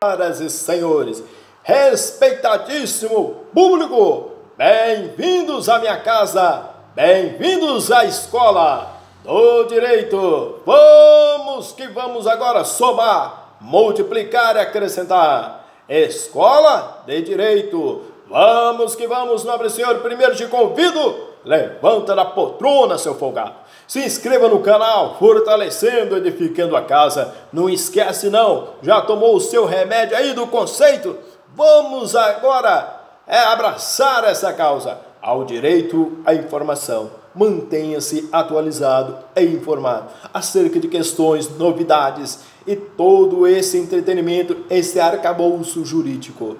Senhoras e senhores, respeitadíssimo público, bem-vindos à minha casa, bem-vindos à escola do direito. Vamos que vamos agora somar, multiplicar e acrescentar. Escola de direito. Vamos que vamos, nobre senhor. Primeiro te convido, levanta da poltrona, seu folgado. Se inscreva no canal, fortalecendo, edificando a casa. Não esquece não, já tomou o seu remédio aí do conceito? Vamos agora abraçar essa causa. Ao direito à informação. Mantenha-se atualizado e informado acerca de questões, novidades e todo esse entretenimento, esse arcabouço jurídico.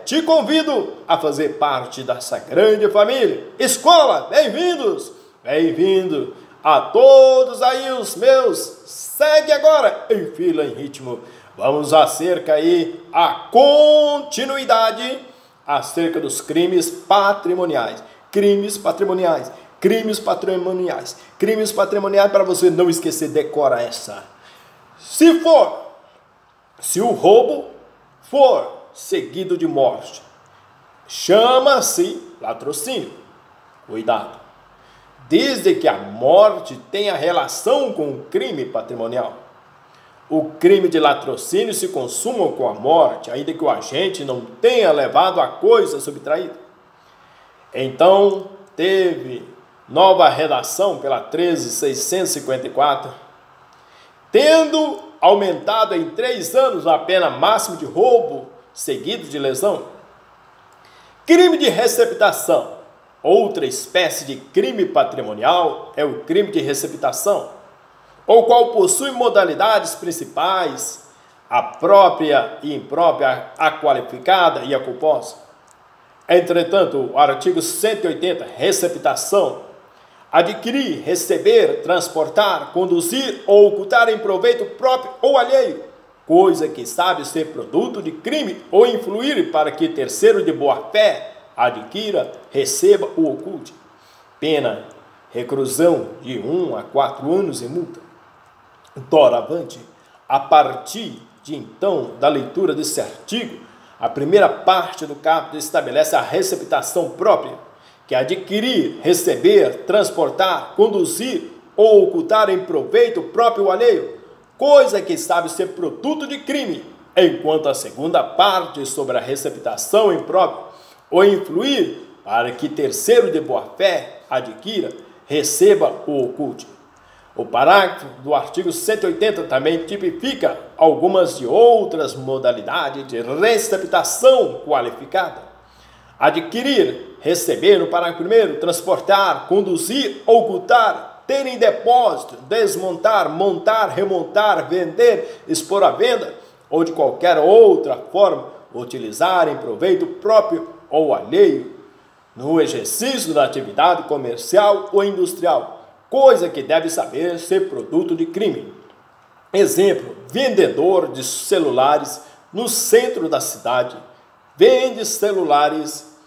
Te convido a fazer parte dessa grande família. Escola, bem-vindos! Bem-vindo a todos aí os meus. Segue agora em fila, em ritmo. Vamos acerca aí a continuidade acerca dos crimes patrimoniais. Crimes patrimoniais. Crimes patrimoniais. Crimes patrimoniais, para você não esquecer, decora essa. Se o roubo for seguido de morte, chama-se latrocínio. Cuidado. Desde que a morte tenha relação com o crime patrimonial. O crime de latrocínio se consuma com a morte, ainda que o agente não tenha levado a coisa subtraída. Então, teve nova redação pela 13.654, tendo aumentado em 3 anos a pena máxima de roubo seguido de lesão. Crime de receptação. Outra espécie de crime patrimonial é o crime de receptação, o qual possui modalidades principais, a própria e imprópria, a qualificada e a culposa. Entretanto, o artigo 180, receptação, adquirir, receber, transportar, conduzir ou ocultar em proveito próprio ou alheio, coisa que sabe ser produto de crime ou influir para que terceiro de boa-fé adquira, receba ou oculte. Pena, reclusão de 1 a 4 anos e multa. Doravante, a partir de então da leitura desse artigo, a primeira parte do caput estabelece a receptação própria, que é adquirir, receber, transportar, conduzir ou ocultar em proveito próprio ou alheio, coisa que sabe ser produto de crime, enquanto a segunda parte sobre a receptação imprópria, ou influir para que terceiro de boa-fé adquira, receba ou oculte. O parágrafo do artigo 180 também tipifica algumas de outras modalidades de receptação qualificada. Adquirir, receber no parágrafo 1º, transportar, conduzir, ocultar, ter em depósito, desmontar, montar, remontar, vender, expor à venda ou de qualquer outra forma, utilizar em proveito próprio ou alheio, no exercício da atividade comercial ou industrial, coisa que deve saber ser produto de crime. Exemplo, vendedor de celulares no centro da cidade, vende celulares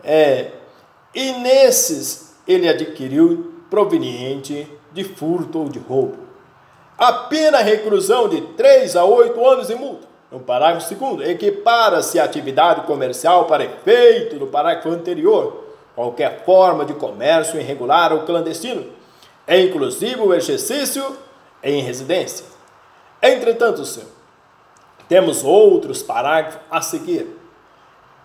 e nesses ele adquiriu proveniente de furto ou de roubo. A pena reclusão de 3 a 8 anos e multa. No parágrafo 2º, equipara-se a atividade comercial para efeito do parágrafo anterior, qualquer forma de comércio irregular ou clandestino, inclusive o exercício em residência. Entretanto, senhor, temos outros parágrafos a seguir.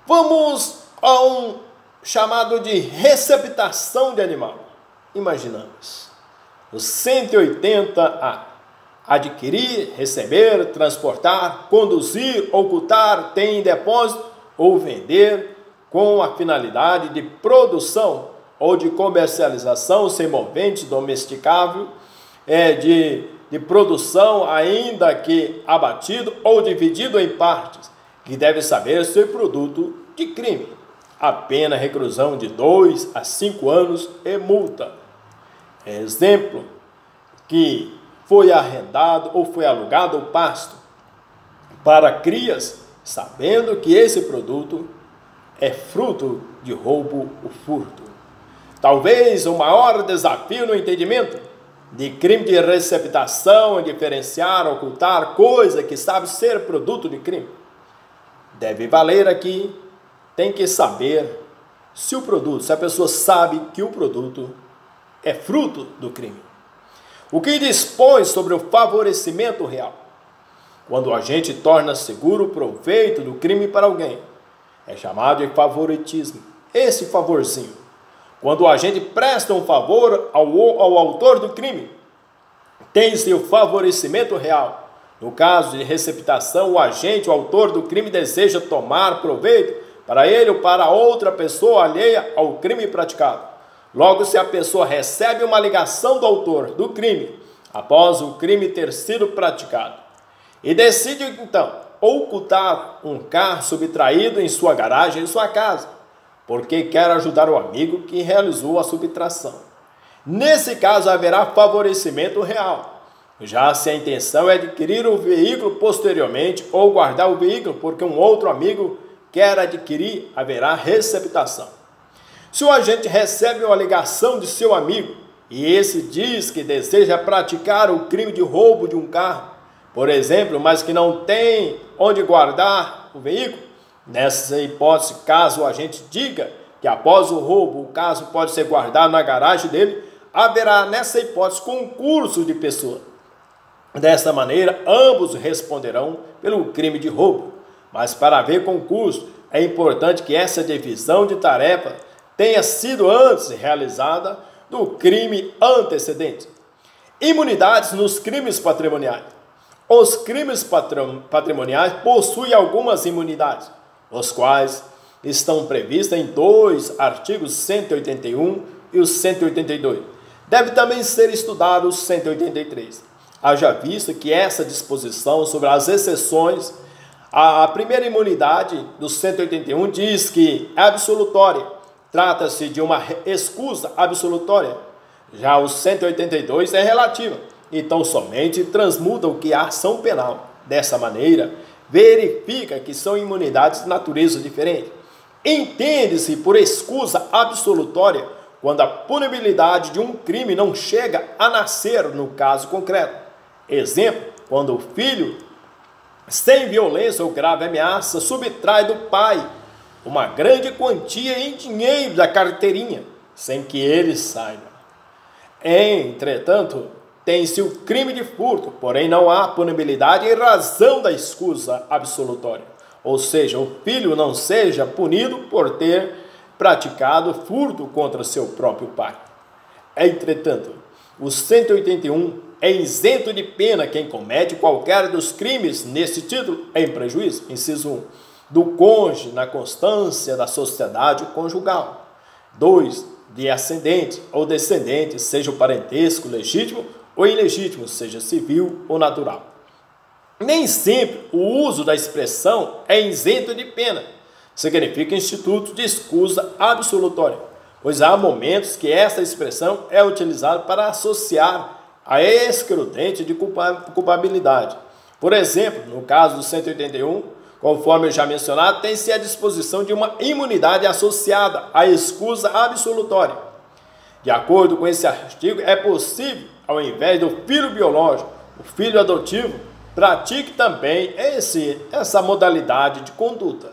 Vamos a um chamado de receptação de animal. Imaginamos. O 180A. Adquirir, receber, transportar, conduzir, ocultar, ter em depósito ou vender com a finalidade de produção ou de comercialização semovente domesticável, de produção ainda que abatido ou dividido em partes, que deve saber ser produto de crime. A pena reclusão de 2 a 5 anos e multa. Exemplo, que foi arrendado ou foi alugado o pasto para crias, sabendo que esse produto é fruto de roubo ou furto. Talvez o maior desafio no entendimento de crime de receptação, indiferenciar, ocultar coisa que sabe ser produto de crime. Deve valer aqui, tem que saber se a pessoa sabe que o produto é fruto do crime. O que dispõe sobre o favorecimento real? Quando a gente torna seguro o proveito do crime para alguém, é chamado de favoritismo. Esse favorzinho. Quando a gente presta um favor ao autor do crime, tem-se o favorecimento real. No caso de receptação, o agente, o autor do crime, deseja tomar proveito para ele ou para outra pessoa alheia ao crime praticado. Logo, se a pessoa recebe uma ligação do autor do crime, após o crime ter sido praticado, e decide, então, ocultar um carro subtraído em sua garagem, em sua casa, porque quer ajudar o amigo que realizou a subtração. Nesse caso, haverá favorecimento real. Já se a intenção é adquirir o veículo posteriormente ou guardar o veículo porque um outro amigo quer adquirir, haverá receptação. Se o agente recebe uma ligação de seu amigo e esse diz que deseja praticar o crime de roubo de um carro, por exemplo, mas que não tem onde guardar o veículo, nessa hipótese, caso o agente diga que após o roubo o caso pode ser guardado na garagem dele, haverá nessa hipótese concurso de pessoa. Desta maneira, ambos responderão pelo crime de roubo. Mas para haver concurso, é importante que essa divisão de tarefa tenha sido antes realizada do crime antecedente. Imunidades nos crimes patrimoniais. Os crimes patrimoniais possuem algumas imunidades, os quais estão previstas em dois artigos 181 e o 182. Deve também ser estudado o 183. Haja visto que essa disposição sobre as exceções, a primeira imunidade do 181 diz que é absolutória, trata-se de uma escusa absolutória. Já o 182 é relativa, então somente transmuta o que a ação penal. Dessa maneira, verifica que são imunidades de natureza diferente. Entende-se por escusa absolutória quando a punibilidade de um crime não chega a nascer no caso concreto. Exemplo, quando o filho, sem violência ou grave ameaça, subtrai do pai uma grande quantia em dinheiro da carteirinha, sem que ele saiba. Entretanto, tem-se o crime de furto, porém não há punibilidade em razão da escusa absolutória. Ou seja, o filho não seja punido por ter praticado furto contra seu próprio pai. Entretanto, o 181 é isento de pena quem comete qualquer dos crimes nesse título em prejuízo, inciso 1, do cônjuge na constância da sociedade conjugal. 2, de ascendente ou descendente, seja o parentesco legítimo ou ilegítimo, seja civil ou natural. Nem sempre o uso da expressão é isento de pena, significa instituto de escusa absolutória, pois há momentos que essa expressão é utilizada para associar a excludente de culpabilidade. Por exemplo, no caso do 181, conforme eu já mencionado, tem-se a disposição de uma imunidade associada à escusa absolutória. De acordo com esse artigo, é possível, ao invés do filho biológico, o filho adotivo pratique também essa modalidade de conduta.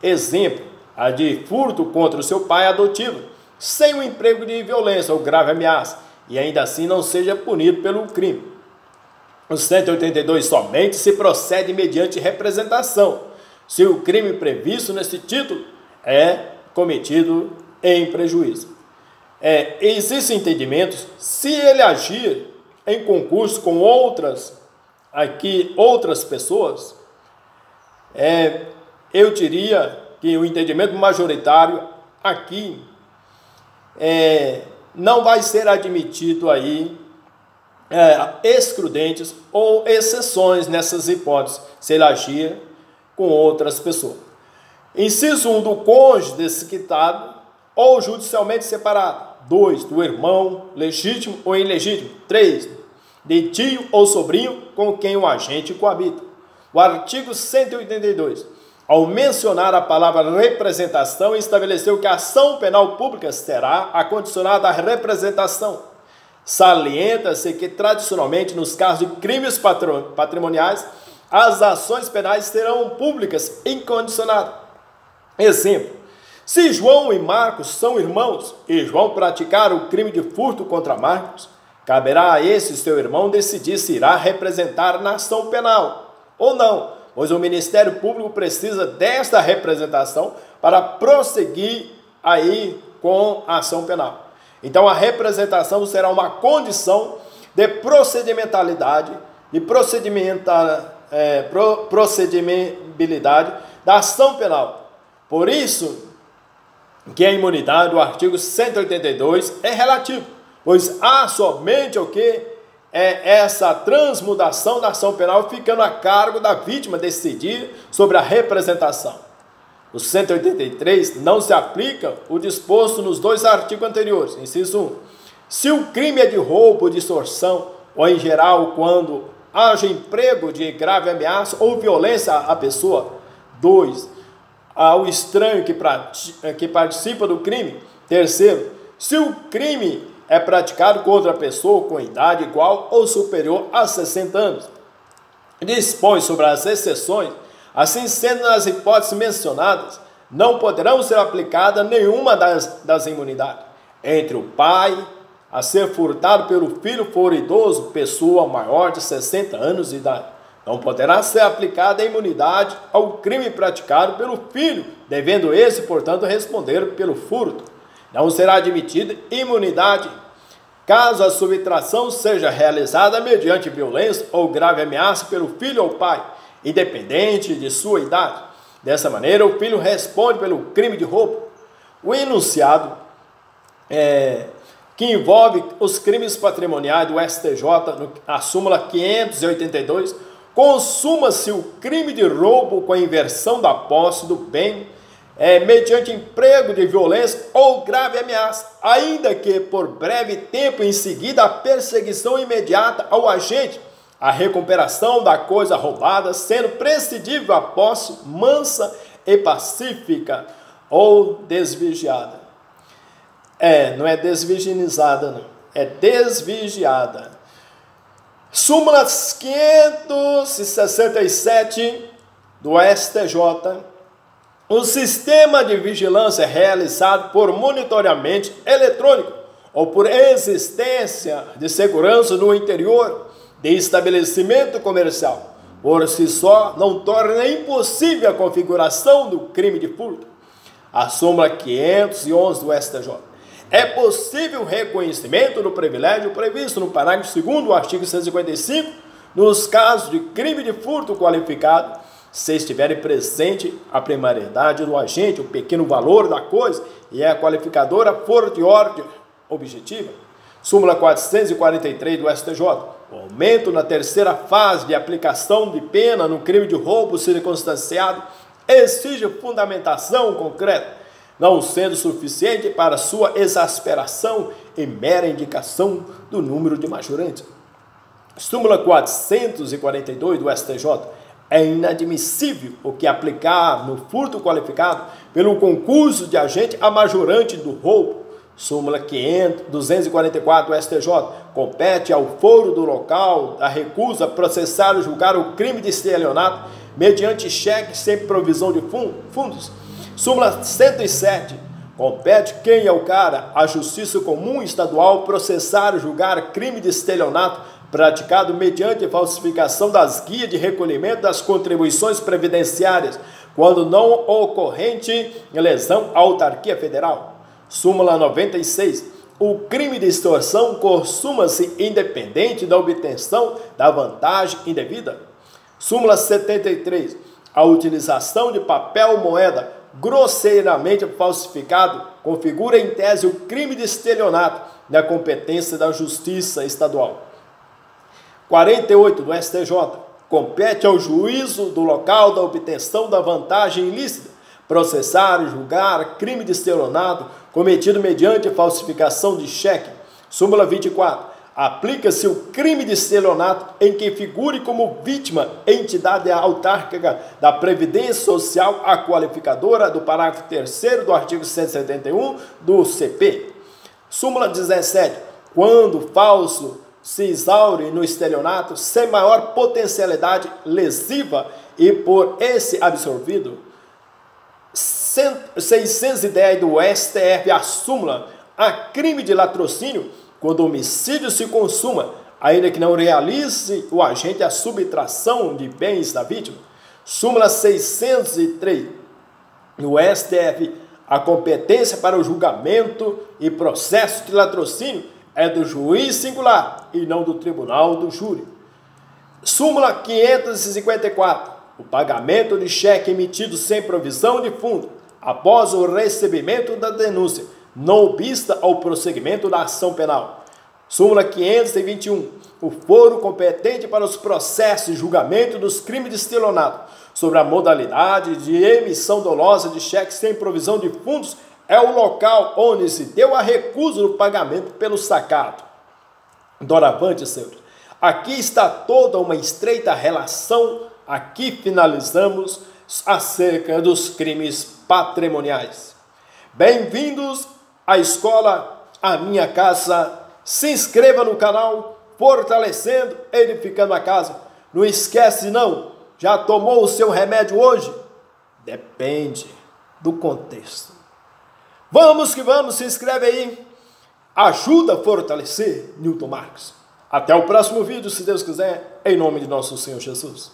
Exemplo, a de furto contra o seu pai adotivo, sem o emprego de violência ou grave ameaça, e ainda assim não seja punido pelo crime. O 182 somente se procede mediante representação, se o crime previsto nesse título é cometido em prejuízo. Existem entendimentos, se ele agir em concurso com outras pessoas, eu diria que o entendimento majoritário aqui não vai ser admitido aí excludentes ou exceções nessas hipóteses, se ele agir com outras pessoas. Inciso 1, do cônjuge desquitado ou judicialmente separado. 2, do irmão legítimo ou ilegítimo. 3, de tio ou sobrinho com quem o agente coabita. O artigo 182, ao mencionar a palavra representação, estabeleceu que a ação penal pública será acondicionada à representação. Salienta-se que, tradicionalmente, nos casos de crimes patrimoniais, as ações penais serão públicas incondicionadas. Exemplo: se João e Marcos são irmãos e João praticar o crime de furto contra Marcos, caberá a esse seu irmão decidir se irá representar na ação penal ou não, pois o Ministério Público precisa desta representação para prosseguir aí com a ação penal. Então, a representação será uma condição de procedimentalidade, de procedibilidade da ação penal. Por isso que a imunidade do artigo 182 é relativa, pois há somente o que é essa transmutação da ação penal, ficando a cargo da vítima decidir sobre a representação. O 183 não se aplica o disposto nos dois artigos anteriores. Inciso 1. Se o crime é de roubo, de extorsão, ou em geral quando haja emprego de grave ameaça ou violência à pessoa. 2. Ao estranho que participa do crime. 3. Se o crime é praticado contra a pessoa com idade igual ou superior a 60 anos. Dispõe sobre as exceções. Assim sendo, nas hipóteses mencionadas, não poderão ser aplicadas nenhuma das imunidades. Entre o pai a ser furtado pelo filho for idoso, pessoa maior de 60 anos de idade. Não poderá ser aplicada a imunidade ao crime praticado pelo filho, devendo esse, portanto, responder pelo furto. Não será admitida imunidade caso a subtração seja realizada mediante violência ou grave ameaça pelo filho ou pai, independente de sua idade. Dessa maneira, o filho responde pelo crime de roubo. O enunciado que envolve os crimes patrimoniais do STJ, a súmula 582, consuma-se o crime de roubo com a inversão da posse do bem, mediante emprego de violência ou grave ameaça, ainda que por breve tempo em seguida a perseguição imediata ao agente, a recuperação da coisa roubada, sendo prescindível a posse mansa e pacífica ou desvigiada. Não é desvirginizada, não. É desvigiada. Súmulas 567 do STJ. O sistema de vigilância é realizado por monitoramento eletrônico ou por existência de segurança no interior de estabelecimento comercial. Por si só, não torna impossível a configuração do crime de furto. A súmula 511 do STJ. É possível o reconhecimento do privilégio previsto no parágrafo 2º do artigo 155, nos casos de crime de furto qualificado, se estiverem presente a primariedade do agente, o pequeno valor da coisa e a qualificadora for de ordem objetiva. Súmula 443 do STJ. O aumento na terceira fase de aplicação de pena no crime de roubo circunstanciado exige fundamentação concreta, não sendo suficiente para sua exasperação e mera indicação do número de majorantes. Súmula 442 do STJ. É inadmissível o que aplicar no furto qualificado pelo concurso de agente a majorante do roubo. Súmula 244 do STJ. Compete ao foro do local da recusa processar ou julgar o crime de estelionato mediante cheque sem provisão de fundos. Súmula 107. Compete quem é o cara, a Justiça Comum Estadual, processar ou julgar crime de estelionato praticado mediante falsificação das guias de recolhimento das contribuições previdenciárias, quando não ocorrente lesão à autarquia federal. Súmula 96. O crime de extorsão consuma-se independente da obtenção da vantagem indevida. Súmula 73. A utilização de papel moeda grosseiramente falsificado configura em tese o crime de estelionato na competência da Justiça Estadual. 48 do STJ. Compete ao juízo do local da obtenção da vantagem ilícita processar e julgar crime de estelionato cometido mediante falsificação de cheque. Súmula 24. Aplica-se o crime de estelionato em que figure como vítima entidade autárquica da Previdência Social a qualificadora do parágrafo 3º do artigo 171 do CP. Súmula 17. quando falso se exaure no estelionato sem maior potencialidade lesiva e por esse absorvido. 610 do STF, a súmula: a crime de latrocínio quando o homicídio se consuma, ainda que não realize o agente a subtração de bens da vítima. Súmula 603 no STF, a competência para o julgamento e processo de latrocínio é do juiz singular e não do tribunal do júri. Súmula 554, o pagamento de cheque emitido sem provisão de fundo, após o recebimento da denúncia, não obsta ao prosseguimento da ação penal. Súmula 521, o foro competente para os processos de julgamento dos crimes de estelionato sobre a modalidade de emissão dolosa de cheques sem provisão de fundos é o local onde se deu a recusa do pagamento pelo sacado. Doravante, senhores, aqui está toda uma estreita relação. Aqui finalizamos acerca dos crimes patrimoniais. Bem-vindos à escola, à minha casa. Se inscreva no canal, fortalecendo, edificando a casa. Não esquece não, já tomou o seu remédio hoje? Depende do contexto. Vamos que vamos, se inscreve aí. Ajuda a fortalecer Newton Marcos. Até o próximo vídeo, se Deus quiser, em nome de nosso Senhor Jesus.